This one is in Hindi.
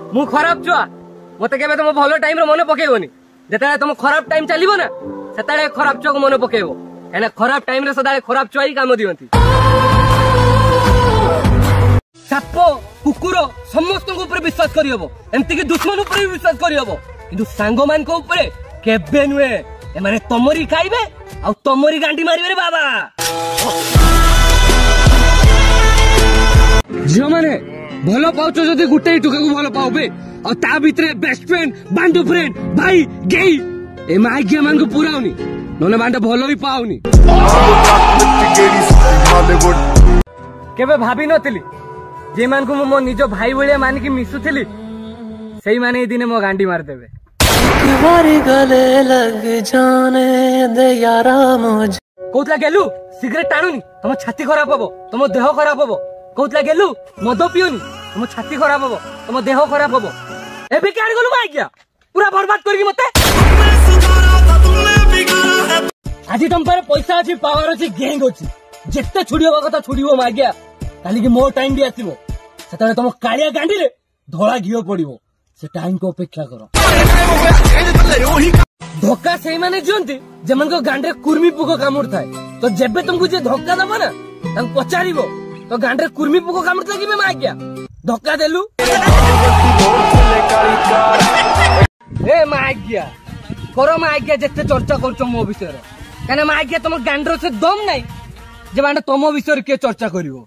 मु खराब छुआ मत के तुम भल टाइम मन पकेबनी जिते तुम खराब टाइम चलो ना से खराब छुआ को मन पकेब कहीं खराब टाइम सदा खराब छुआ ही काम दियंती। साप कुकुर समस्त विश्वास करहब एमती कि दुश्मन भी विश्वास करहब कि सांग मान केबे नुहे एमाने तमरी खाइबे आ तमरी गांडी मारिबे रे बाबा। झियो माने भलो पाउछ जदि गुटे टुका को भलो पाउबे आ ता भितरे बेस्ट फ्रेंड बांडू फ्रेंड भाई गेई ए माइग्या मान को पुराउनी नने बांडा भलो भी पाउनी। केबे भाबी नथिली जे मान को मो निज भाई भलिया मान की मिसुथिली सेही माने दिन मो गांडी मार देबे। तुम्हारे गले लग जाने दे यारा मुझे कोतला गेलु सिगरेट टाणुनी तुम छाती खराब हबो तुम देह खराब हबो। कोतला गेलु मद पियोनी तुम छाती खराब हबो तुम देह खराब हबो। एबे काड गलु माइग्या पूरा बर्बाद करगी मते। आज तुम पर पैसा अछि पावर अछि गैंग अछि जेते छुड़ियो कथा छुड़ियो माइग्या काली की मो टाइम भी आसीबो सेतले तुम कालिया गांडी रे धोळा घियो पड़िबो से टाइम को अपेक्षा करो। धोखा से माने दियंती जेमन को गांडे कुर्मी पुको कामुड़ थाए तो जेबे तुमको जे धोखा दबो ना तंग पचारिबो तो गांडे कुर्मी पुको कामुड़ लागिबे माग्या धोखा देलु ए माग्या करो माग्या जत्ते चर्चा करछो मो विषय रे कने माग्या तुम गांडरो से दम नाही जे बांडे तमो विषय रे के चर्चा करिवो।